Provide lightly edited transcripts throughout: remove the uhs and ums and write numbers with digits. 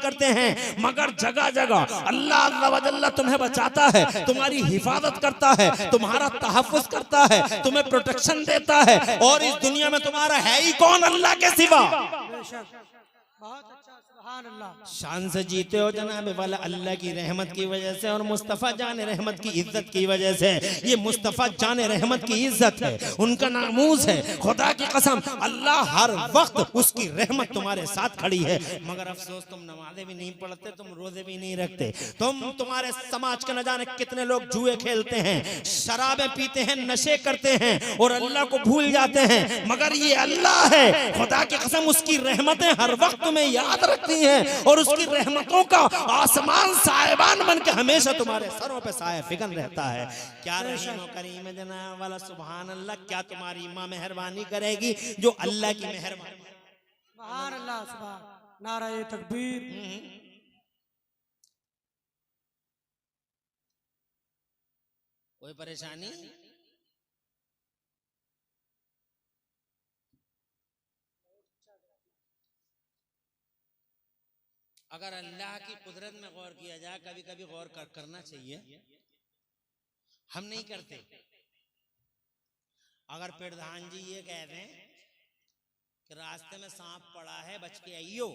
करते हैं, मगर जगह जगह अल्लाह अल्लाह वजल्ला तुम्हें बचाता है, तुम्हारी हिफाजत करता है, तुम्हारा तहफ़्फ़ुज़ करता है, तुम्हें प्रोटेक्शन देता है। और इस दुनिया में तुम्हारा है ही कौन अल्लाह के सिवा। बहुत अच्छा, सुभान अल्लाह। शान से जीते हो जनाब वाला अल्लाह की रहमत की वजह से और मुस्तफ़ा जान रहमत की इज्जत की वजह से। ये मुस्तफ़ा जान रहमत की इज्जत है, उनका नामूस है। खुदा की कसम अल्लाह हर वक्त उसकी रहमत तुम्हारे साथ खड़ी है। मगर अफसोस तुम नमाज़ें भी नहीं पढ़ते, तुम रोजे भी नहीं रखते। तुम्हारे समाज के न जाने कितने लोग जुए खेलते हैं, शराबें पीते हैं, नशे करते हैं और अल्लाह को भूल जाते हैं। मगर ये अल्लाह है, खुदा की कसम उसकी रहमतें हर वक्त तुम्हें याद रखती हैं और उसकी रहमतों का आसमान साहिबान बन के हमेशा तुम्हारे सरों पे साया फिगन रहता है। क्या रहीम व करीम है जनाब वाला, सुभान अल्लाह। क्या तुम्हारी माँ मेहरबानी करेगी जो अल्लाह की मेहरबानी। सुभान अल्लाह, सुभान, नारे तकबीर। कोई परेशानी? अगर अल्लाह की कुदरत में गौर किया जाए, कभी कभी गौर करना चाहिए, हम नहीं करते। अगर प्रधान जी ये कहते हैं कि रास्ते में सांप पड़ा है, बच के आइयो।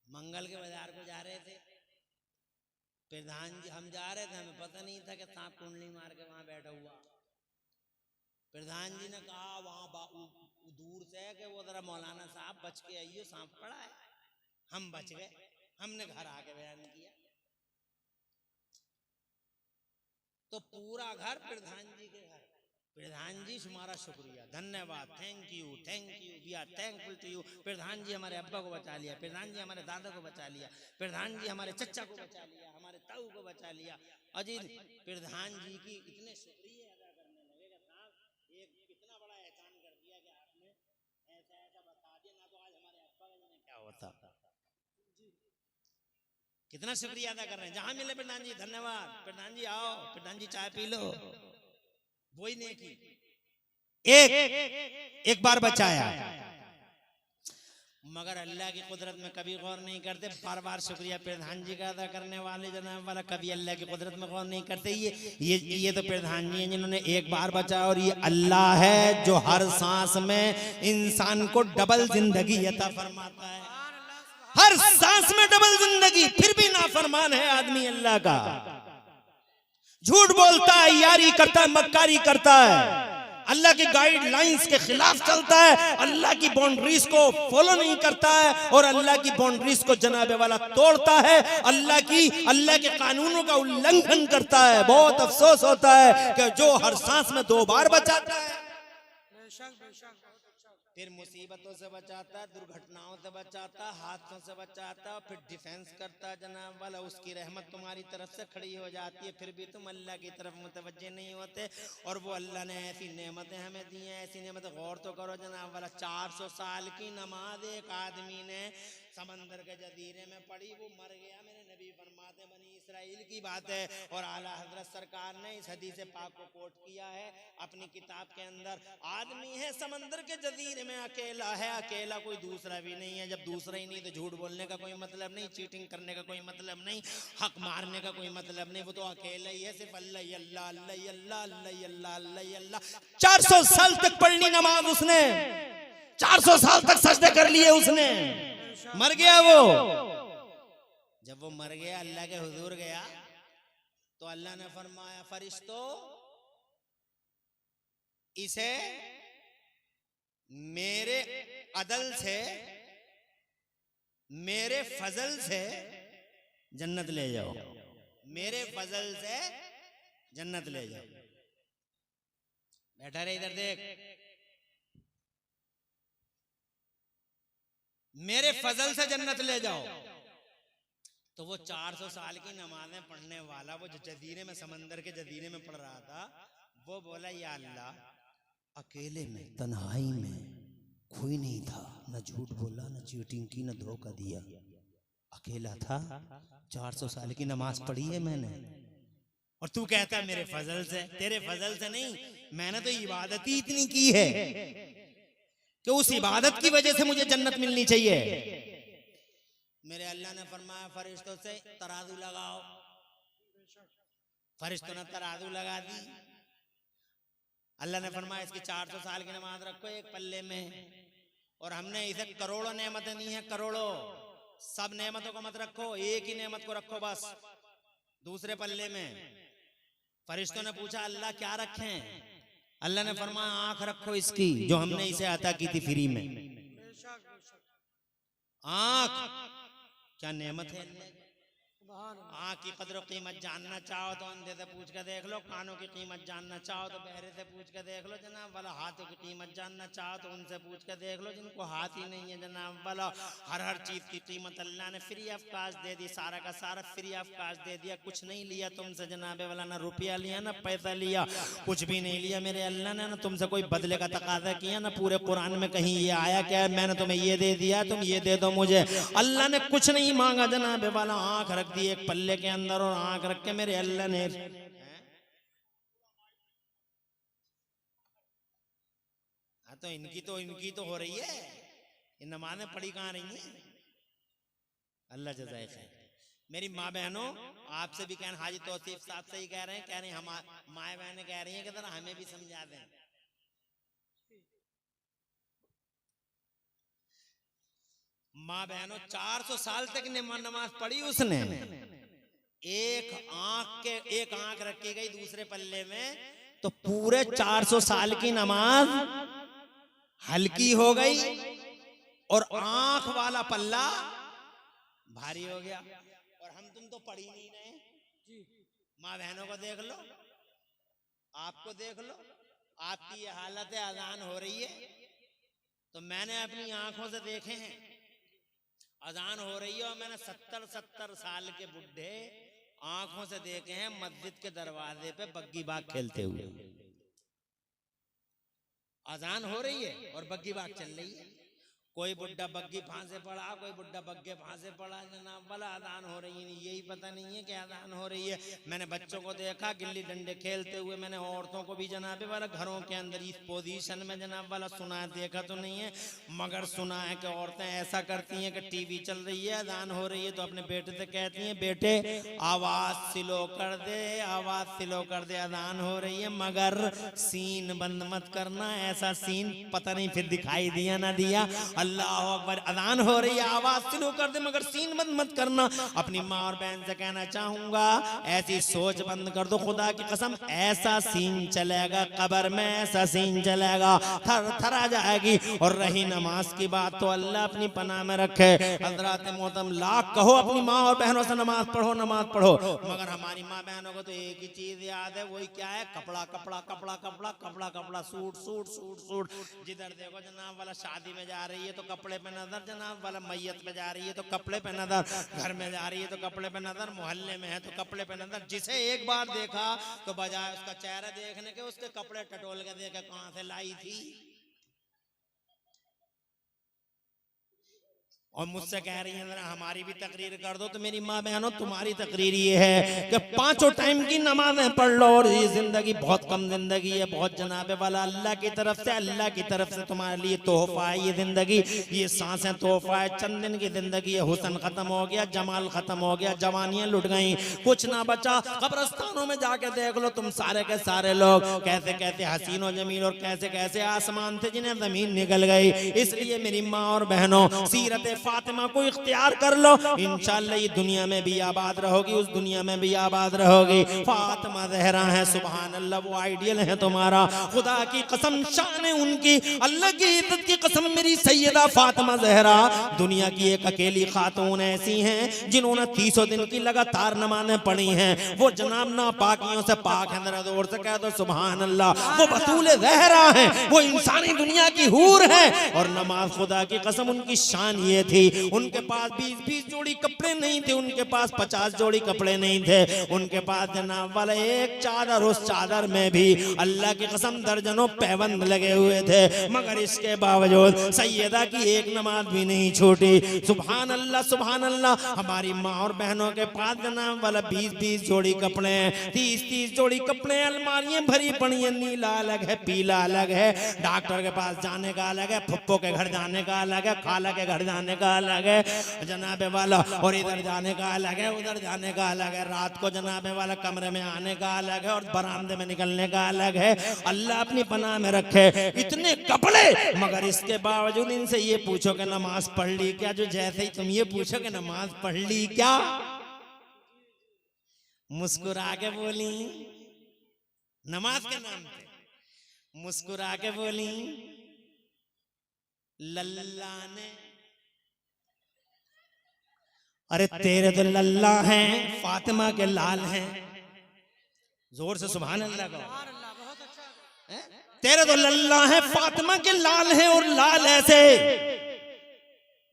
मंगल के बाजार को जा रहे थे प्रधान जी, हम जा रहे थे, हमें पता नहीं था कि सांप कुंडली मार के वहां बैठा हुआ। प्रधान जी ने कहा वहां दूर से कि वो जरा मौलाना साहब बच के आइयो, सांप पड़ा है। हम बच गए, हमने घर आके बयान किया तो पूरा घर प्रधान जी के घर। प्रधान जी तुम्हारा शुक्रिया, धन्यवाद, thank you, we are thankful to you. प्रधान जी हमारे अब्बा को बचा लिया, प्रधान जी हमारे दादा को बचा लिया, प्रधान जी हमारे चचा को बचा लिया, हमारे ताऊ को बचा लिया। अजीत प्रधान जी की इतने शुक्रिया अदा करने लगे कि साहब एक कितना बड़ा एहसान कर दिया कि आपने ऐसा ऐसा बता दिया, ना तो आज हमारे अब्बा का जाने क्या होता। कितना शुक्रिया अदा कर रहे हैं। जहां मिले प्रधान जी धन्यवाद, प्रधान जी आओ, प्रधान जी चाय पी लो, वही नहीं की। एक बार बचाया, मगर अल्लाह की कुदरत में कभी गौर नहीं करते। बार बार शुक्रिया प्रधान जी का अदा करने वाले जनाब वाला कभी अल्लाह की कुदरत में गौर नहीं करते। ये तो प्रधान जी हैं जिन्होंने एक बार बचाया, और ये अल्लाह है जो हर सांस में इंसान को डबल जिंदगी अता फरमाता है। हर सांस में डबल जिंदगी, फिर भी नाफरमान है आदमी अल्लाह का। झूठ बोलता है, यारी करता है, मक्कारी करता है, अल्लाह की गाइडलाइंस के खिलाफ चलता है, अल्लाह की बाउंड्रीज को फॉलो नहीं करता है और अल्लाह की बाउंड्रीज को जनाबे वाला तोड़ता है, अल्लाह के कानूनों का उल्लंघन करता है। बहुत अफसोस होता है कि जो हर सांस में 2 बार बचाता है, फिर मुसीबतों से बचाता है, दुर्घटनाओं से बचाता, हादसों से बचाता, फिर डिफेंस करता है जनाब वाला। उसकी रहमत तुम्हारी तरफ से खड़ी हो जाती है, फिर भी तुम अल्लाह की तरफ मुतवज्जे नहीं होते। और वो अल्लाह ने ऐसी नेमतें हमें दी हैं, ऐसी नेमतें, गौर तो करो जनाब वाला। 400 साल की नमाज एक आदमी ने समंदर के जजीरे में पढ़ी, वो मर गया। मेरे नबी फरमाते, बनी इसराइल की बात है, और आला हजरत सरकार ने इस हदीस पाक को कोट किया है अपनी किताब के अंदर। आदमी है समंदर के जजीरे में, अकेला है, अकेला, कोई दूसरा भी नहीं है। जब दूसरा ही नहीं तो झूठ बोलने का कोई मतलब नहीं, चीटिंग करने का कोई मतलब नहीं, हक मारने का कोई मतलब नहीं। वो तो अकेला ही है, सिर्फ अल्लाह अल्लाह अल्लाह अल्लाह अल्लाह अल्लाह अल्लाह अल्लाह। 400 साल तक पढ़नी नमाज उसने, 400 साल तक सजदे कर लिए उसने, मर गया वो। जब वो मर गया, अल्लाह के हुजूर गया, तो अल्लाह ने फरमाया, फरिश्तों इसे मेरे अदल से, मेरे फजल से जन्नत ले जाओ, मेरे फजल से जन्नत ले जाओ। बैठा रहे, इधर देख, मेरे फजल से जन्नत ले जाओ। तो वो 400 साल की नमाजें पढ़ने वाला, वो जो जजीरे में, समंदर के जजीरे में पढ़ रहा था, वो बोला, या अल्लाह, अकेले में, तन्हाई में, कोई नहीं था, न झूठ बोला, न चीटिंग की, न धोखा दिया, अकेला था, 400 साल की नमाज पढ़ी है मैंने, और तू कहता है मेरे फजल से। तेरे फजल से नहीं, मैंने तो इबादत ही इतनी की है। कि उस इबादत की वजह से मुझे जन्नत मिलनी चाहिए। मेरे अल्लाह ने फरमाया फरिश्तों से तराजू लगाओ। फरिश्तों ने तराजू लगा दी। अल्लाह ने फरमाया इसकी 400 साल की नमाज रखो एक पल्ले में, और हमने इसे करोड़ों नेमतें दी हैं, करोड़ों। सब नेमतों को मत रखो, एक ही नेमत को रखो बस दूसरे पल्ले में। फरिश्तों ने पूछा अल्लाह क्या रखें? अल्लाह ने फरमाया आंख रखो इसकी, जो हमने इसे अता की थी फ्री में। आंख क्या नेमत है। आंख की कदर कीमत जानना चाहो तो अंधे से पूछ कर देख लो, कानों की कीमत जानना चाहो तो बहरे से पूछ कर देख लो जनाब वाला, हाथों की कीमत जानना चाहो तो उनसे पूछ कर देख लो जिनको हाथ ही नहीं है जनाब वाला। हर चीज की कीमत अल्लाह ने फ्री ऑफ कास्ट दे दी, सारा का सारा फ्री ऑफ कास्ट दे दिया। कुछ नहीं लिया तुमसे जनाब वाला, ना रुपया लिया ना पैसा लिया, कुछ भी नहीं लिया मेरे अल्लाह ने। ना तुमसे कोई बदले का तकाजा किया, ना पूरे कुरान में कहीं ये आया क्या मैंने तुम्हें ये दे दिया तुम ये दे दो मुझे। अल्लाह ने कुछ नहीं मांगा जनाब वाला। आंख रख दी एक पल्ले के अंदर, और आंख रख के मेरे अल्लाह ने तो इनकी तो हो रही है, इन नमाज़ें पढ़ी कहां रही हैं। अल्लाह जज़ाए खैर। मेरी माँ बहनों आपसे भी कहना, हाजी तौसीफ साहब से ही कह रहे हैं हम माए बहनें कह रही हैं कि जरा हमें भी समझा दें। माँ बहनों 400 साल तक नमाज पढ़ी उसने। एक आंख रखी गई दूसरे पल्ले में, तो पूरे 400 साल की नमाज हल्की हो गई, और आंख वाला पल्ला भारी हो गया। और हम तुम तो पढ़ ही नहीं रहे। माँ बहनों को देख लो, आपको देख लो, आपकी ये हालत है। अजान हो रही है तो मैंने अपनी आंखों से देखे हैं, अजान हो रही है और मैंने 70 साल के बुढ़े आंखों से देखे हैं मस्जिद के दरवाजे पे बग्गी बाग खेलते हुए। अजान हो रही है और बग्गी बाग चल रही है। कोई बुड्ढा बग्गी फांसे पड़ा, कोई बुड्ढा बग्गे फांसे पड़ा जनाब वाला। अजान हो रही है, यही पता नहीं है कि अजान हो रही है। मैंने बच्चों को देखा गिल्ली डंडे खेलते हुए, मैंने औरतों को भी जनाब वाला घरों के अंदर इस पोजीशन में जनाब वाला सुना है, देखा तो नहीं है मगर सुना है कि औरतें ऐसा करती हैं कि टीवी चल रही है, अजान हो रही है तो अपने बेटे से कहती हैं बेटे आवाज स्लो कर दे, आवाज स्लो कर दे, अजान हो रही है मगर सीन बंद मत करना। ऐसा सीन पता नहीं फिर दिखाई दिया ना दिया। अल्लाह अकबर, अजान हो रही है आवाज स्लो कर दे मगर सीन बंद मत करना। अपनी माँ और बहन से कहना चाहूंगा ऐसी सोच बंद कर दो। खुदा की कसम ऐसा सीन चलेगा कब्र में, ऐसा सीन चलेगा थर थर आ जाएगी। और रही नमाज की बात तो अल्लाह अपनी पनाह में रखे। हजरात मोहतरम लाख कहो अपनी माँ और बहनों से नमाज पढ़ो, नमाज पढ़ो, मगर हमारी माँ बहनों को तो एक ही चीज याद है, वही क्या है, कपड़ा कपड़ा कपड़ा कपड़ा कपड़ा कपड़ा, सूट सूट सूट सूट। जिधर देखो जनाब वाला शादी में जा रही है तो कपड़े पे नजर, जनाब वाला मैयत में जा रही है तो कपड़े पे नजर, घर में जा रही है तो कपड़े पे नजर, मोहल्ले में है तो कपड़े पे नजर। जिसे एक बार देखा तो बजाय उसका चेहरा देखने के उसके कपड़े टटोल के देखे कहां से लाई थी। और मुझसे कह रही है हमारी भी तकरीर कर दो। तो मेरी माँ बहनों तुम्हारी तकरीर ये है कि 5 टाइम की नमाजें पढ़ लो। और ये जिंदगी बहुत कम जिंदगी है, बहुत जनाबे वाला अल्लाह की तरफ से, अल्लाह की तरफ से तुम्हारे लिए तोहफा है ये जिंदगी, ये सांसें तोहफा है। चंद दिन की जिंदगी है, हुस्न खत्म हो गया, जमाल खत्म हो गया, जवानियां लुट गई, कुछ ना बचा। कब्रस्तानों में जाके देख लो तुम सारे के सारे लोग कैसे कैसे हसीन और जमील और कैसे कैसे आसमान थे जिन्हें जमीन निकल गई। इसलिए मेरी माँ और बहनों सीरत फातिमा को इख्तियार कर लो, इंशाअल्लाह ये दुनिया में भी आबाद रहोगी, उस दुनिया में भी आबाद रहोगी। फातिमा ज़हरा है, सुभान अल्लाह, वो आइडियल है तुम्हारा। खुदा की कसम शान है उनकी, अल्लाह की इज्जत की कसम, मेरी सैयदा फातिमा ज़हरा दुनिया की एक अकेली खातून ऐसी हैं जिन्होंने 300 दिन की लगातार नमाज़ें पढ़ी हैं। वो जनाब नापाकियों से पाक है, जरा जोर से कह दो सुभान अल्लाह। वो बतूल ज़हरा है, वो इंसानी दुनिया की हूर है। और नमाज खुदा की कसम उनकी शान ये थी, उनके पास 20-20 जोड़ी कपड़े नहीं थे, उनके पास 50 जोड़ी कपड़े नहीं थे, उनके पास जनाब वाला एक चादर, उस चादर में भी अल्लाह की कसम दर्जनों पैबंद लगे हुए थे, मगर इसके बावजूद सैयदा की एक नमाज भी नहीं छूटी। सुभान अल्लाह सुभान अल्लाह। हमारी माँ और बहनों के पास जनाब वाला 20-20 जोड़ी कपड़े हैं, 30-30 जोड़ी कपड़े, अलमारियां भरी पड़ी हैं, नीला अलग है, पीला अलग है, डॉक्टर के पास जाने का अलग है, फुप्पो के घर जाने का अलग है, खाला के घर जाने का अलग है जनाबे वाला, और इधर जाने का अलग है, उधर जाने का अलग है, रात को जनाबे वाला कमरे में आने का अलग है और बरामदे में निकलने का अलग है। अल्लाह अपनी पनाह में रखे इतने कपड़े, मगर इसके बावजूद इनसे ये पूछो कि नमाज पढ़ ली क्या, जो जैसे ही तुम ये पूछो कि नमाज पढ़ ली क्या, मुस्कुरा के बोली नमाज के नाम पे, मुस्कुरा के बोली लल्ला ने, अरे तेरे तो लल्ला हैं, फातिमा के लाल हैं, जोर से सुभान अल्लाह का। तेरे तो लल्ला हैं, फातिमा के लाल हैं, और लाल ऐसे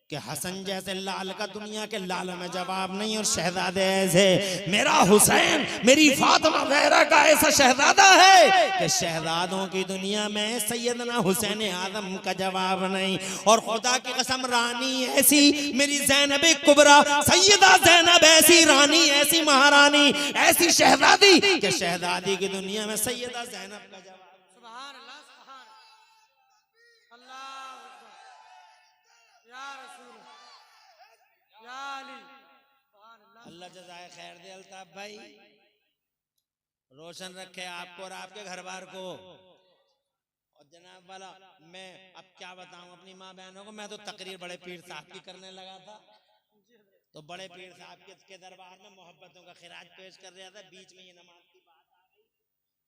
कि हसन जैसे लाल का दुनिया के लालों में जवाब नहीं, और शहजादे ऐसे, मेरा हुसैन मेरी फातिमा ज़हरा का ऐसा शहजादा है कि शहजादों की दुनिया में सैयदना हुसैन आजम का जवाब नहीं। और खुदा की कसम रानी ऐसी मेरी ज़ैनब कुबरा, सैयदा ज़ैनब ऐसी रानी, ऐसी महारानी, ऐसी शहजादी कि शहजादी की दुनिया में सैयदा ज़ैनब का जवाब। अल्लाह जज़ाए खैर दे अल्ताफ भाई, रोशन रखे आपको और आपके घर बार को। और जनाब वाला मैं अब क्या बताऊं अपनी माँ बहनों को, मैं तो तकरीर बड़े पीर साहब की करने लगा था, तो बड़े पीर साहब के दरबार में मोहब्बतों का खिराज पेश कर रहा था, बीच में ये नमाज की बात आ गई,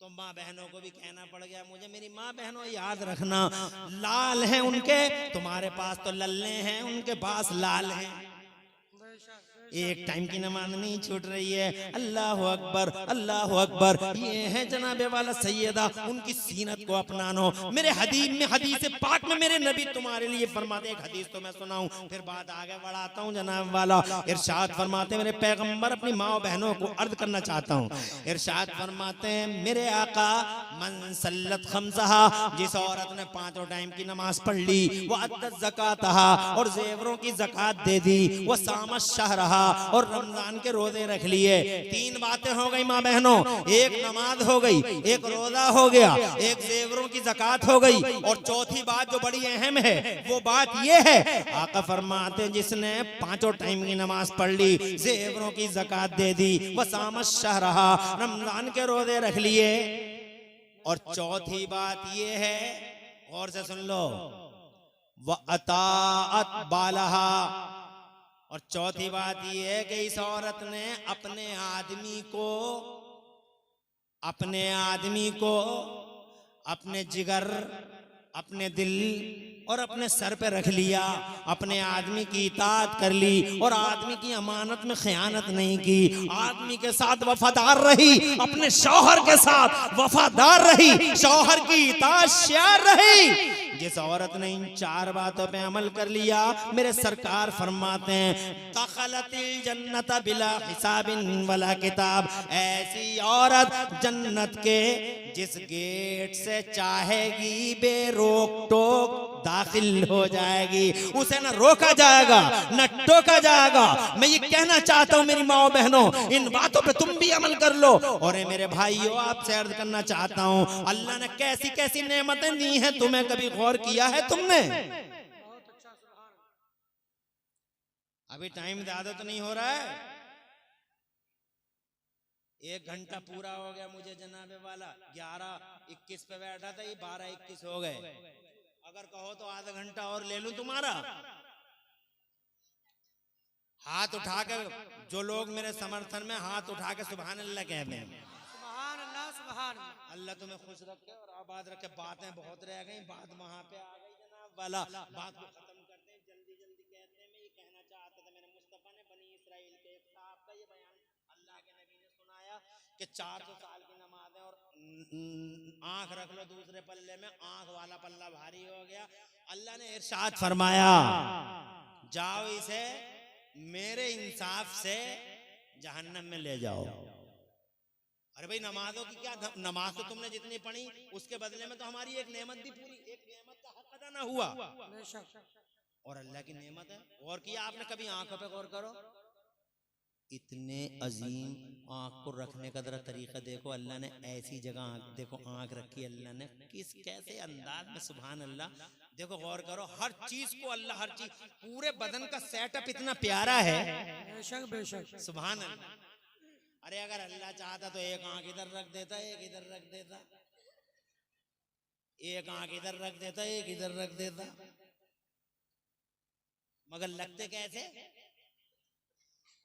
तो माँ बहनों को भी कहना पड़ गया मुझे। मेरी माँ बहनों याद रखना, लाल हैं उनके, तुम्हारे पास तो लल्ले हैं, उनके पास लाल हैं। एक टाइम की नमाज नहीं छूट रही है। अल्लाह अकबर अल्लाह अकबर। ये है जनाबे वाला सैयदा, उनकी सीनत को अपनानो। मेरे हदीस पाक में मेरे नबी तुम्हारे लिए फरमाते, एक हदीस तो मैं सुनाऊं फिर बात आगे बढ़ाता हूं जनाब वाला। इरशाद फरमाते मेरे पैगंबर, अपनी माँ बहनों को अर्ज करना चाहता हूं, इरशाद फरमाते हैं मेरे आका, मन सल्लत खमसहा, जिस औरत ने 5 टाइम की नमाज पढ़ ली, वो अद्दत ज़कातहा, और जेवरों की ज़कात दे दी, वो सामत शहरहा, और रमजान के रोजे रख लिए। 3 बातें हो गई माँ बहनों, एक नमाज हो गई, एक रोजा हो गया, एक जेवरों की ज़कात हो गई, और चौथी बात जो बड़ी अहम है वो बात ये है, आका फरमाते जिसने 5 टाइम की नमाज पढ़ ली, जेवरों की ज़कात दे दी, वसामत शहरहा, रमजान के रोजे रख लिए, और चौथी बात ये है, और से सुन लो, व अताअत बालहा, और चौथी बात यह है कि इस औरत ने अपने आदमी को अपने जिगर, अपने दिल और अपने सर पे रख लिया, अपने आदमी की इताअत कर ली, और आदमी की अमानत में खयानत नहीं की, आदमी के साथ वफादार रही, अपने शौहर के साथ वफादार रही, शौहर की इताअत शार रही। जिस औरत ने इन 4 बातों पे अमल कर लिया, मेरे सरकार फरमाते हैं दखलतिल जन्नत बिला हिसाबिन वला किताब, ऐसी औरत जन्नत के जिस गेट से चाहेगी बेरोक टोक दाखिल हो जाएगी, उसे न रोका जाएगा न टोका जाएगा। मैं ये कहना चाहता हूँ मेरी माओ बहनों, इन बातों पे तुम भी अमल कर लो। और मेरे भाइयों, आपसे अर्ज करना चाहता हूँ, अल्लाह ने कैसी कैसी नेमतें दी हैं, तुम्हें कभी गौर किया है तुमने? अभी टाइम ज्यादा तो नहीं हो रहा है, 1 घंटा पूरा हो गया मुझे जनाबे वाला, 11:21 पे बैठा था, ये 12:21 हो गए। अगर कहो तो आधा घंटा और ले लूं तुम्हारा। हाथ उठा के जो लोग मेरे समर्थन में, हाथ उठा के सुभान अल्लाह कह दें। सुभान अल्लाह सुभान अल्लाह तुम्हें खुश रखे और आबाद रखे। बातें बहुत रह गई, बात वहां पे आ गई जनाब वाला, बात को खत्म करते हैं जल्दी जल्दी। कहते हैं मैं ये कहना चाहता था, मेरे मुस्तफा ने बनी इसराइल के एक साहब का ये बयान अल्लाह के नबी ने सुनाया कि 400 साल की नमाज है, और आंख रख लो दूसरे पल्ले में, आंख वाला पल्ला भारी हो गया। अल्लाह ने इरशाद फरमाया जाओ इसे मेरे इंसाफ से जहन्नम में ले जाओ। अरे भाई नमाजों की क्या, नमाज तो तुमने जितनी पढ़ी उसके बदले में तो हमारी एक नेमत दी, पूरी एक नेमत का हक अदा ना हुआ। और अल्लाह की नेमत है। और किया आपने कभी आंखों पे गौर करो, इतने अजीम आंख को रखने का जरा तरीका देखो। अल्लाह ने ऐसी जगह आंख, देखो आंख रखी अल्लाह ने किस कैसे अंदाज में, सुभान अल्लाह। देखो गौर करो, हर चीज को अल्लाह, हर चीज, पूरे बदन का सेटअप इतना प्यारा है, बेशक बेशक, सुभान अल्लाह। अरे अगर अल्लाह चाहता तो एक आंख इधर रख देता, एक इधर रख देता, एक आंख इधर रख देता, एक इधर रख देता, मगर लगते कैसे।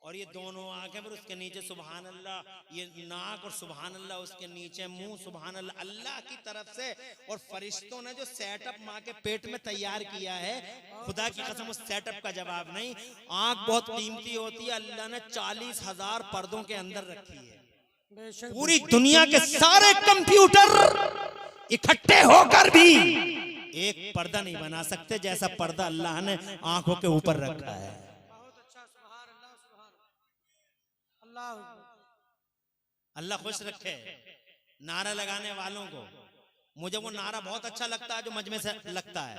और ये दोनों आंखें पर उसके नीचे सुभान अल्लाह, ये नाक और सुभान अल्लाह, उसके नीचे मुंह सुभान अल्लाह, अल्लाह की तरफ से। और फरिश्तों ने जो सेटअप माँ के पेट में तैयार किया है, खुदा की कसम उस सेटअप का जवाब नहीं। आंख बहुत कीमती होती है, अल्लाह ने 40,000 पर्दों के अंदर रखी है। पूरी दुनिया के सारे कंप्यूटर इकट्ठे होकर भी एक पर्दा नहीं बना सकते जैसा पर्दा अल्लाह ने आंखों के ऊपर रखा है। अल्लाह खुश रखे नारा लगाने वालों को। मुझे वो नारा बहुत अच्छा लगता है जो मजमे से लगता है।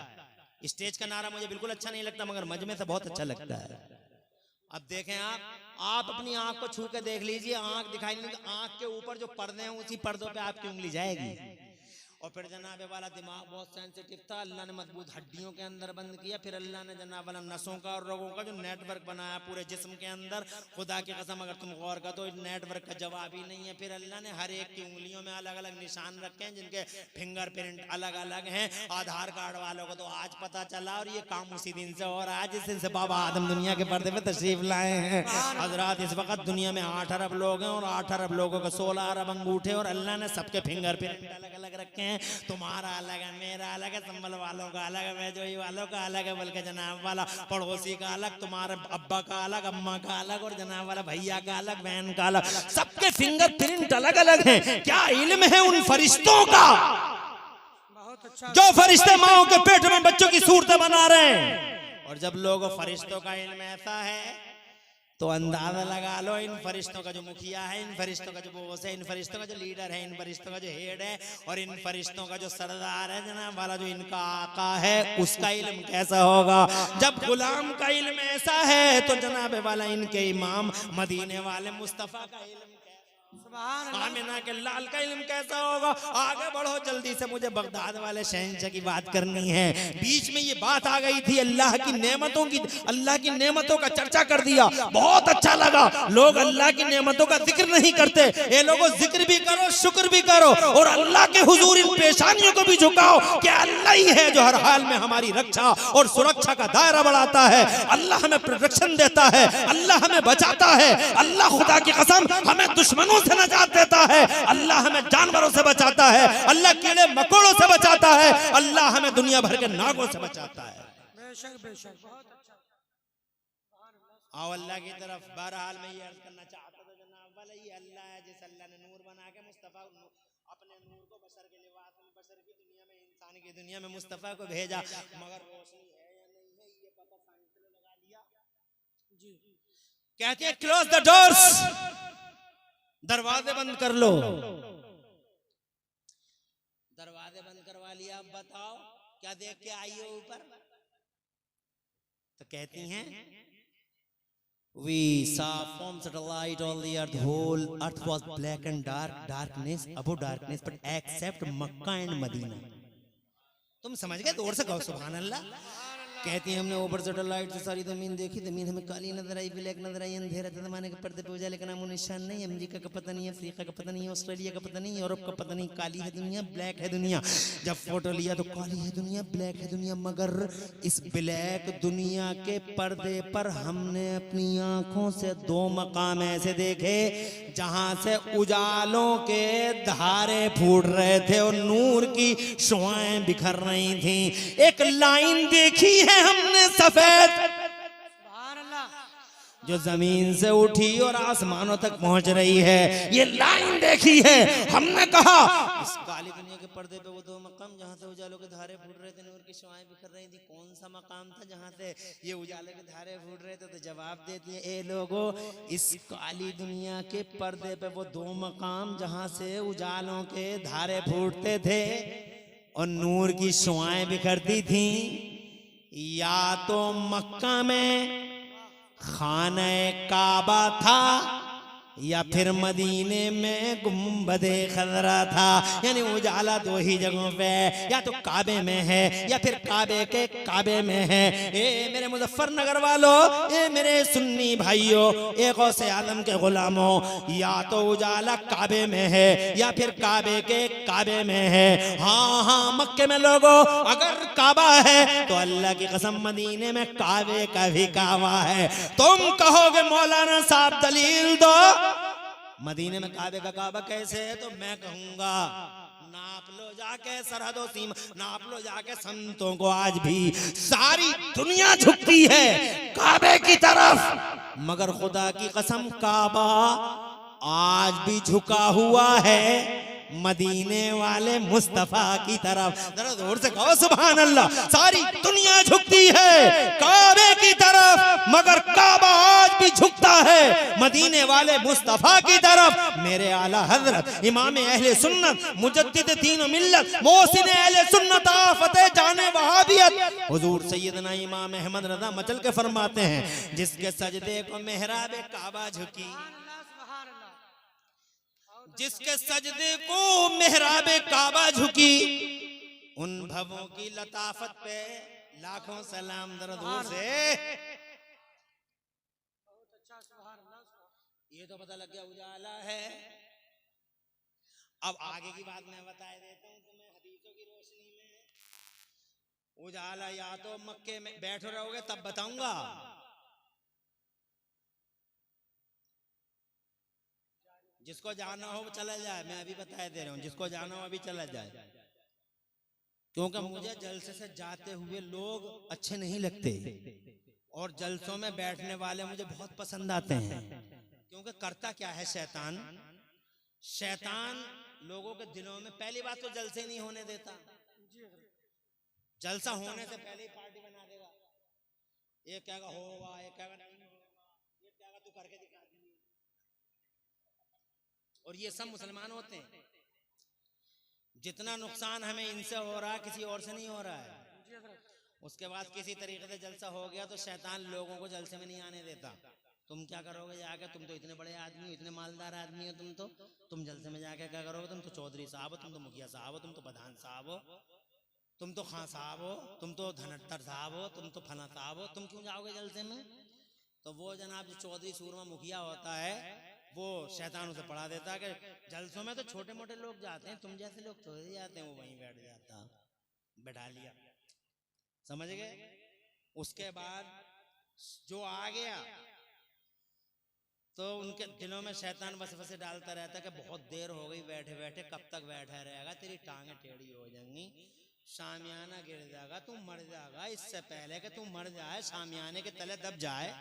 स्टेज का नारा मुझे बिल्कुल अच्छा नहीं लगता, मगर मजमे से बहुत अच्छा लगता है। अब देखें आप अपनी आंख को छू के देख लीजिए, आंख दिखाई नहीं, तो आंख के ऊपर जो पर्दे हैं उसी पर्दों पे आपकी उंगली जाएगी। और फिर जनाब वाला दिमाग बहुत सेंसिटिव था, अल्लाह ने मजबूत हड्डियों के अंदर बंद किया। फिर अल्लाह ने जनाब वाला नसों का और रोगों का जो नेटवर्क बनाया पूरे जिस्म के अंदर, खुदा की कसम अगर तुम गौर करो तो इस नेटवर्क का जवाब ही नहीं है। फिर अल्लाह ने हर एक की उंगलियों में अलग अलग निशान रखे हैं, जिनके फिंगरप्रिंट अलग अलग हैं। आधार कार्ड वालों को तो आज पता चला, और ये काम उसी दिन से, और आज इस दिन से बाबा आदम दुनिया के पर्दे पे तशरीफ लाए हैं। हजरात इस वक्त दुनिया में 8 अरब लोग हैं, और 8 अरब लोगों के 16 अरब अंगूठे, और अल्लाह ने सबके फिंगरप्रिंट अलग अलग रखे हैं। तुम्हारा अलग है, मेरा अलग है, संभल वालों का अलग है, मैजोई वालों का अलग है, बल्कि जनाब वाला पड़ोसी का अलग, तुम्हारे अब्बा का अलग, अम्मा का अलग, और जनाब वाला भैया का अलग, बहन का अलग, सबके फिंगरप्रिंट अलग अलग हैं। क्या इल्म है उन फरिश्तों का जो फरिश्ते माओ के पेट में बच्चों की सूरतें बना रहे हैं। और जब लोगों फरिश्तों का इल्म ऐसा है तो अंदाजा लगा लो, इन फरिश्तों का जो मुखिया है, इन फरिश्तों का जो बॉस है, इन फरिश्तों का जो लीडर है, इन फरिश्तों का जो हेड है, और इन फरिश्तों का जो सरदार है जनाब वाला, जो इनका आका है, उसका इल्म कैसा होगा। जब गुलाम का इल्म ऐसा है तो जनाब वाला इनके इमाम मदीने वाले मुस्तफा का इल्म, आमिना के लाल का इल्म कैसा होगा। आगे बढ़ो जल्दी से, मुझे बगदाद वाले शहंशाह की बात करनी है। बीच में ये बात आ गई थी अल्लाह की नेमतों की, अल्लाह की नेमतों का चर्चा कर दिया, बहुत अच्छा लगा। लोग अल्लाह की नेमतों का जिक्र नहीं करते। ये लोगों जिक्र भी करो, शुक्र भी करो, और अल्लाह के हुजूर इन पेशानियों को भी झुकाओ कि अल्लाह ही है जो हर हाल में हमारी रक्षा और सुरक्षा का दायरा बढ़ाता है। अल्लाह हमें प्रोटेक्शन देता है, अल्लाह हमें बचाता है। अल्लाह खुदा की कसम हमें दुश्मनों से नजात देता है, अल्लाह हमें जानवरों से बचाता है, अल्लाह कीड़े मकोड़ों से बचाता है, अल्लाह हमें दुनिया भर के नागों से बचाता है। बेशक बेशक, बहुत अच्छा। आओ अल्लाह की तरफ। बहरहाल मैं ये अर्ज करना चाहता था जनाब वाला, ये अल्लाह है जिस अल्लाह ने नूर बना के मुस्तफा अपने नूर को बशर के लिबास में, बशर की दुनिया में, इंसान की दुनिया में मुस्तफा को भेजा, मगर रोशनी है या नहीं है ये पता साइंस ने लगा लिया जी। कहते हैं क्लोज द डोर्स, दरवाजे बंद कर लो। दरवाजे बंद करवा लिया, अब बताओ क्या देख के आई हो ऊपर। तो कहती हैं we saw forms of light on the earth, whole earth was black and darkness above darkness, but except Makkah and Medina। तुम समझ गए? दौर से कहो सुभान अल्लाह। कहती हैं हमने ऊपर से लाइट से सारी जमीन देखी, जमीन हमें काली नजर आई, ब्लैक नजर आई, अंधेरा था जमाने के पर्दे पे उजाले का नामो निशान नहीं। अमेरिका का पता नहीं है, अफ्रीका का पता नहीं है, ऑस्ट्रेलिया का पता नहीं, यूरोप का पता नहीं। काली है दुनिया, ब्लैक है दुनिया। जब फोटो लिया तो काली है दुनिया, ब्लैक है दुनिया, मगर इस ब्लैक दुनिया के पर्दे पर हमने अपनी आंखों से 2 मकाम ऐसे देखे जहां से उजालों के धारे फूट रहे थे और नूर की शुआएं बिखर रही थी। एक लाइन देखी है हमने सफेद, जो जमीन से उठी और आसमानों तक पहुंच रही है। ये लाइन देखी है, हमने कहा इस काली दुनिया के पर्दे पे वो दो मकाम जहाँ से उजालों के धारे फूट रहे थे, नूर की शुआएं बिखर रही थी, कौन सा मकाम था जहाँ से ये उजाले के धारे फूट रहे थे? तो जवाब देती है, ए लोगों, इस काली दुनिया के पर्दे पे वो दो मकाम जहाँ से उजालों के धारे फूटते थे और नूर की शुआएं बिखरती थी, या तो मक्का में खाने काबा था या फिर मदीने में गुम्बदे खजरा था। यानी उजाला दो ही जगहों पे, या तो काबे में है या फिर काबे के काबे में है। ए मेरे मुजफ्फरनगर वालों, ए मेरे सुन्नी भाइयों, ए गौसे आलम के गुलामों, या तो उजाला काबे में है या फिर काबे के काबे में है। हाँ हाँ मक्के में लोगों, अगर काबा है तो अल्लाह की कसम मदीने में काबे का भी काबा है। तुम कहोगे मौलाना साहब दलील दो, मदीने में काबे का काबा कैसे है? तो मैं कहूंगा नाप लो जाके सरहदों सीमा, नाप लो जाके संतों को। आज भी सारी दुनिया झुकती है काबे की तरफ, मगर खुदा की कसम काबा आज भी झुका हुआ है मदीने वाले मुस्तफा की तरफ। जरा जोर से कहो सुभान अल्लाह। सारी दुनिया झुकती है काबे की तरफ, मगर काबा आज भी झुकता है मदीने वाले मुस्तफा की तरफ। मेरे आला हजरत इमाम अहले सुन्नत मुजद्दिद दीन व मिल्लत मोहसिन अहले सुन्नत आफते जाने वहाबियत हुजूर सैयदना इमाम अहमद रज़ा मचल के फरमाते हैं, जिसके सजदे को मेहराब काबा झुकी, जिसके सजदे को मेहराबे काबा झुकी, उन भवों की लताफत पे लाखों सलाम दर्द से। ये तो पता लग गया उजाला है। अब आगे की बात मैं बता देता हूँ तुम्हें हदीसों की रोशनी में। उजाला या तो मक्के में बैठे रहोगे तब बताऊंगा, जिसको जाना हो वो चला जाए। मैं अभी बता दे रहा हूँ, जिसको जाना हो अभी चला जाए, क्योंकि मुझे जलसे से जाते हुए लोग अच्छे नहीं लगते और जलसों में बैठने वाले मुझे बहुत पसंद आते हैं। क्योंकि करता क्या है शैतान, शैतान लोगों के दिलों में पहली बात तो जलसे नहीं होने देता, जलसा होने से पहले ही पार्टी बना देगा। ये क्या होगा, ये क्या नहीं होगा, ये क्या तू करके दिखा दी। और ये सब मुसलमान होते हैं। जितना नुकसान हमें इनसे हो रहा है किसी और से नहीं हो रहा है। उसके बाद किसी तरीके से जलसा हो गया तो शैतान लोगों को जलसे में नहीं आने देता। तुम क्या करोगे जाके? तुम तो इतने बड़े आदमी हो, इतने मालदार आदमी हो, तुम जलसे में जाके क्या करोगे? तुम तो चौधरी साहब हो, तुम तो मुखिया साहब हो, तुम तो प्रधान साहब हो, तुम तो खां साहब हो, तुम तो धनट्टर साहब हो, तुम तो फला साहब हो, तुम क्यों जाओगे जलसे में? तो वो जनाब जो चौधरी सूरमा मुखिया होता है वो शैतान उसे पढ़ा देता है कि जलसों में तो छोटे मोटे लोग जाते हैं, तुम जैसे लोग थोड़े जाते हैं। वो वहीं बैठ जाता, बैठा लिया, समझ गए? उसके बाद जो आ गया तो उनके दिलों में शैतान वसवसे डालता रहता है कि बहुत देर हो गई बैठे बैठे, कब तक बैठा रहेगा, तेरी टांगें टेढ़ी हो जाएंगी, शामियाना गिर जाएगा, तू मर जाएगा। इससे पहले कि तू मर जाए, शामियाने के तले दब जाए,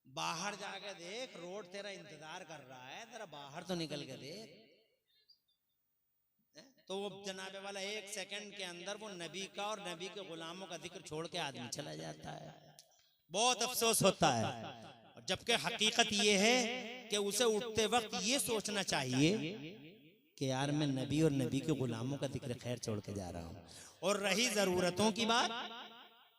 बाहर जाके देख, रोड तेरा इंतजार कर रहा है, तेरा बाहर तो निकल के देख। तो वो जनाबे वाला एक सेकंड के अंदर वो नबी का और नबी के गुलामों का जिक्र छोड़ के आदमी चला जाता है। बहुत अफसोस होता है। जबकि हकीकत ये है कि उसे उठते वक्त ये सोचना चाहिए कि यार मैं नबी और नबी के गुलामों का जिक्र खैर छोड़ के जा रहा हूँ। और रही जरूरतों की बात,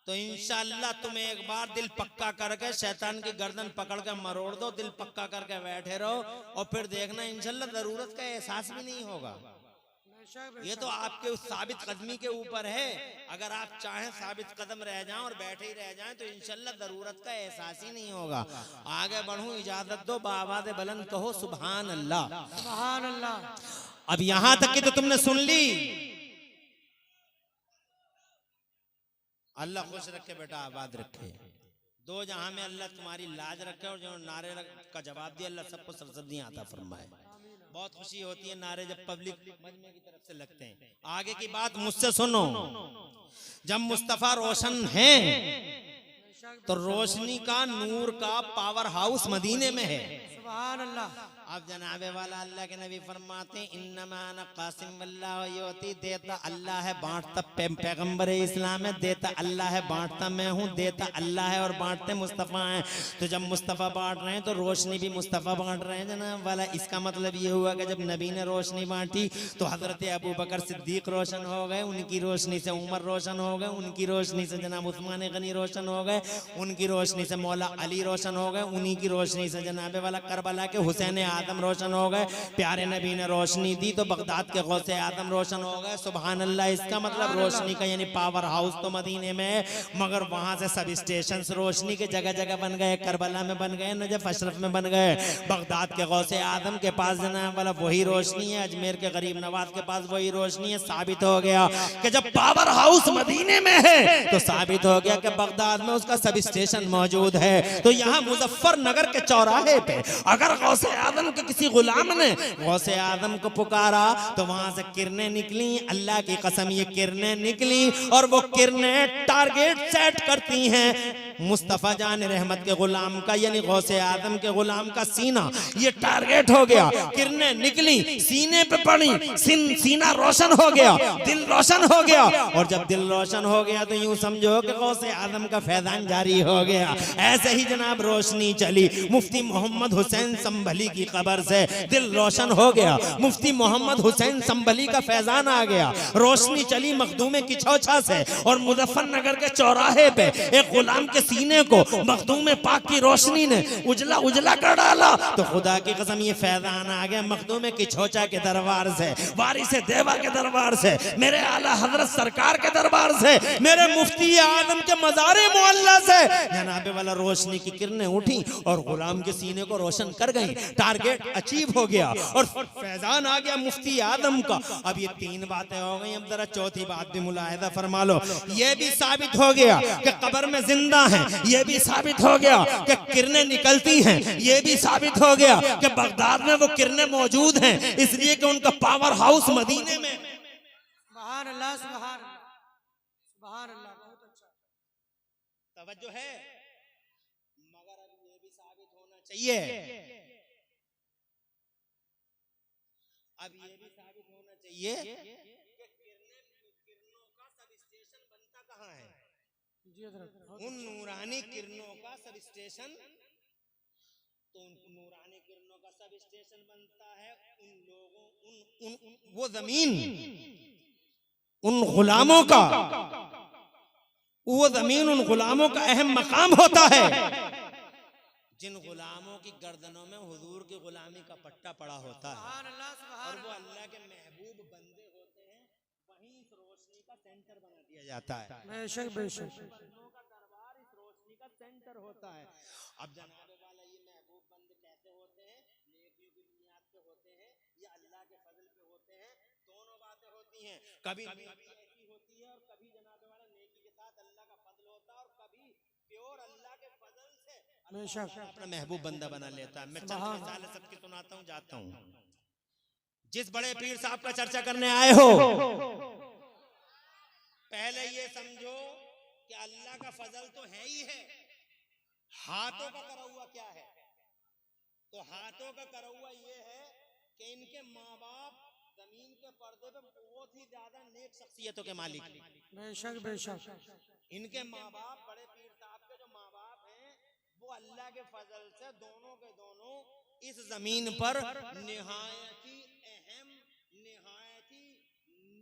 तो इंशाअल्लाह तुम एक बार दिल पक्का करके शैतान की गर्दन पकड़ के मरोड़ दो, दिल पक्का करके बैठे रहो और फिर देखना इंशाअल्लाह जरूरत का एहसास भी नहीं होगा। ये तो आपके उस साबित कदमी के ऊपर है। अगर आप चाहें साबित कदम रह जाएं और बैठे ही रह जाएं तो इंशाअल्लाह जरूरत का एहसास ही नहीं होगा। आगे बढ़ूं, इजाजत दो, बाआवाज़ बुलंद कहो सुभान अल्लाह, सुभान अल्लाह। अब यहां तक कि तो तुमने सुन ली। अल्लाह खुश रखे बेटा, आबाद रखे, दो जहां में अल्लाह तुम्हारी लाज रखे और जो नारे का जवाब दिया अल्लाह सबको सरसब्दियां आता फरमाए। बहुत खुशी होती है नारे जब पब्लिक मजमे की तरफ से लगते हैं। आगे की बात मुझसे सुनो, जब मुस्तफा रोशन हैं तो रोशनी का, नूर का पावर हाउस मदीने में है। सुभान अल्लाह। अब जनाबे वाला अल्लाह के नबी फरमाते हैं इन्नमा अना कासिम वल्लाहु युती, देता अल्लाह है बांटता पैगंबर इस्लाम है, देता अल्लाह है बांटता मैं हूँ, देता अल्लाह है और बांटते मुस्तफ़ा हैं। तो जब मुस्तफ़ा बांट रहे हैं तो रोशनी भी मुस्तफ़ा बांट रहे हैं जनाब वाला। इसका मतलब ये हुआ कि जब नबी ने रोशनी बांटी तो हजरत अबू बकर सिद्दीक रोशन हो गए, उनकी रोशनी से उमर रोशन हो गए, उनकी रोशनी से जनाब उस्मान गनी रोशन हो गए, उनकी रोशनी से मौला अली रोशन हो गए, उन्हीं की रोशनी से जनाबे वाला करबला के हुसैन आदम रोशन हो गए। प्यारे नबी ने रोशनी दी तो बगदाद के गौसे आदम रोशन हो गए। सुभान अल्लाह। इसका मतलब रोशनी का यानी पावर हाउस तो मदीने में है, मगर वहां से सब स्टेशन रोशनी के जगह जगह बन गए। करबला में बन गए, नजफ अशरफ में बन गए, बगदाद के गौसे आदम के पास जनाब वाला वही रोशनी है, अजमेर के गरीब नवाज के पास वही रोशनी है। साबित हो गया कि जब पावर हाउस मदीने में है तो साबित हो गया कि बगदाद में उसका सब स्टेशन मौजूद है। तो यहाँ मुजफ्फरनगर के चौराहे पे अगर गौसे आदम के किसी गुलाम ने गौसे आदम को पुकारा तो वहां से किरणें निकली, अल्लाह की कसम ये किरणें निकली, और वो किरणें टारगेट सेट करती हैं मुस्तफ़ा जान रहमत के गुलाम का, यानी गौसे आदम के गुलाम का सीना ये टारगेट हो गया। किरणें निकली, सीने पे पड़ी, सीना रोशन हो गया, दिल रोशन हो गया, और जब दिल रोशन हो गया तो यूं समझो कि गौसे आदम का फैजान जारी हो गया। ऐसे ही जनाब रोशनी चली। मुफ्ती मोहम्मद हुसैन संभली की कब्र से दिल रोशन हो गया, मुफ्ती मोहम्मद हुसैन संभली का फैजान आ गया। रोशनी चली मखदूम की छौछा से, और मुजफ्फरनगर के चौराहे पे एक गुलाम के सीने को मखदूम पाक की रोशनी ने उजला उजला कर डाला। तो खुदा की कसम ये फैजान आ गया मखदूम की छौछा के दरबार से, वारिस देवा के दरबार से, मेरे आला हजरत सरकार के दरबार से, मेरे मुफ्ती आदम के मज़ारे मुअल्ला से जनाबे वाला रोशनी की किरणें उठी और गुलाम के सीने को रोशन कर गई। टारगेट अचीव हो गया और फैजान आ गया मुफ्ती आदम का। अब ये तीन बातें हो गई, अब जरा चौथी बात भी मुलाहिदा फरमा लो। ये भी साबित हो गया कि कब्र में जिंदा है, ये भी साबित हो गया कि किरणें निकलती हैं, ये भी साबित हो गया कि बगदाद में वो किरणें मौजूद हैं, इसलिए कि उनका पावर हाउस मदीने में। सुभान अल्लाह, सुभान अल्लाह, सुभान अल्लाह। बहुत अच्छा तवज्जो है, मगर अब ये भी साबित होना चाहिए, अब ये भी साबित होना चाहिए कि किरणों का सब स्टेशन बनता कहाँ है? जी हज़रत। उन नूरानी किरणों का सब स्टेशन, तो उन नूरानी किरणों का सब स्टेशन बनता है उन लोगों, वो जमीन, उन गुलामों का, वो जमीन उन गुलामों का अहम मकाम होता है जिन गुलामों की गर्दनों में हुजूर की गुलामी का पट्टा पड़ा होता है, और वो अल्लाह के महबूब बंदे होते हैं। वहीं इस रोशनी का सेंटर बना दिया जाता है। बेशक बेशक। का दरबार इस रोशनी का सेंटर होता है। अब जनाबे वाला ये महबूब बंदे कैसे होते हैं? नेकी की बुनियाद पे होते हैं या अल्लाह के फजल पे होते हैं? दोनों बातें होती हैं। कभी नेकी ऐसी होती है और कभी जनाबे वाला नेकी के साथ अल्लाह का फजल होता है, और कभी प्योर अल्लाह के फजल से अपना महबूब बंदा बना लेता है। मैं चंद मिसालें सबकी सुनाता हूँ, जाता हूँ। जिस बड़े पीर साहब का चर्चा करने आए हो, पहले ये समझो कि अल्लाह का फजल तो है ही है। हाथों का करा हुआ क्या है? तो हाथों का करा हुआ ये है कि इनके माँ बाप जमीन के पर्दे पे बहुत ही ज्यादा नेक शख्सियतों के मालिक हैं। बेशक बेशक। इनके माँ बाप, बड़े पीर साहब के जो माँ बाप हैं, वो अल्लाह के फजल से दोनों के दोनों इस जमीन पर निहायती अहम, निहायती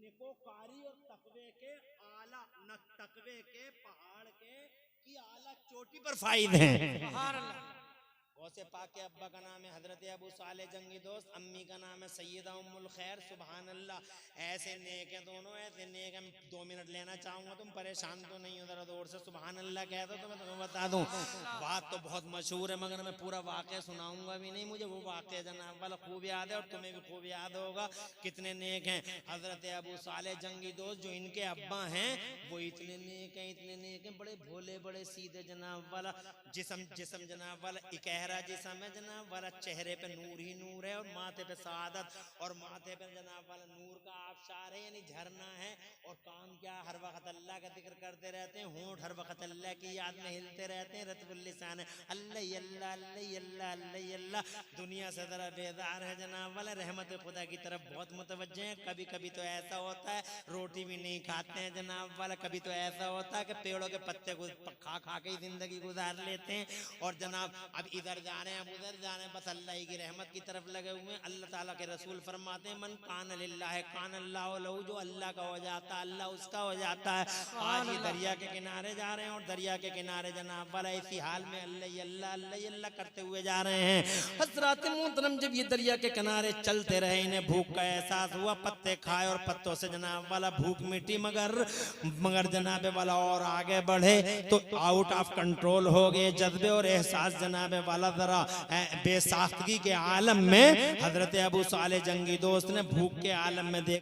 निकोकारी और तकवे के आला, न तकवे के पहाड़ के की आला चोटी पर फाइद हैं। सुभान अल्लाह। गौसे पाक के अब्बा का नाम है हजरत अबू साले जंगी दोस्त, अम्मी का नाम है सैयदा उम्मुल खैर। सुभान अल्लाह। ऐसे नेक हैं दोनों, ऐसे नेक हैं। 2 मिनट लेना चाहूंगा, तुम परेशान तो नहीं हो जरा दूर से सुभान अल्लाह कह दो तो मैं तुम्हें बता दूं। बात तो बहुत मशहूर है मगर मैं पूरा वाक़या सुनाऊंगा भी नहीं, मुझे वो वाक़या जनाब वाला खूब याद है और तुम्हें भी खूब याद होगा। कितने नेक हैं हजरत अबू साले जंगी दोस्त, जो इनके अब्बा हैं वो इतने नेक हैं, इतने नेक हैं, बड़े भोले, बड़े सीधे जनाब वाला, जिस्म जनाब वाला इकहरा सहरा जी समय जनाब वाला चेहरे पे नूर ही नूर है और माथे पे सादत और माथे पे जनाब वाला नूर का आबशार है यानी झरना है। और कान क्या हर वक्त अल्लाह का जिक्र करते रहते हैं, होंठ हर वक्त अल्लाह की याद में हिलते रहते हैं। रतबुल लिसान है अल्लाह अल्लाह अल्लाह अल्लाह अल्लाह अल्लाह। दुनिया से जरा बेदार है जनाब वाला, रहमत खुदा की तरफ बहुत मुतवज्जे हैं। कभी कभी तो ऐसा होता है रोटी भी नहीं खाते हैं जनाब वाला, कभी तो ऐसा होता है कि पेड़ों के पत्ते को खा खा के ही जिंदगी गुजार लेते हैं। और जनाब अब इधर जा रहे हैं अब उधर जा रहे हैं, बस अल्लाह ही की रहमत की तरफ लगे हुए हैं। अल्लाह ताला के रसूल फरमाते हैं मन कान लिल्लाह कान अल्लाह लहू, जो अल्लाह का हो जाता है अल्लाह उसका हो जाता है। आज ही दरिया के किनारे जा रहे हैं और दरिया के किनारे जनाब वाला इसी हाल में अल्लाह अल्लाह अल्लाह अल्लाह करते हुए जा रहे हैं। हजरात मोहतरम जब ये दरिया के किनारे चलते रहे, इन्हें भूख का एहसास हुआ, पत्ते खाए और पत्तों से जनाब वाला भूख मिटी। मगर जनाब वाला और आगे बढ़े तो आउट ऑफ कंट्रोल हो गए जज्बे और एहसास जनाब वाला जरा बेसाख्तगी के आलम में। हजरत अबू साले जंगी दोस्त ने भूख के आलम में देख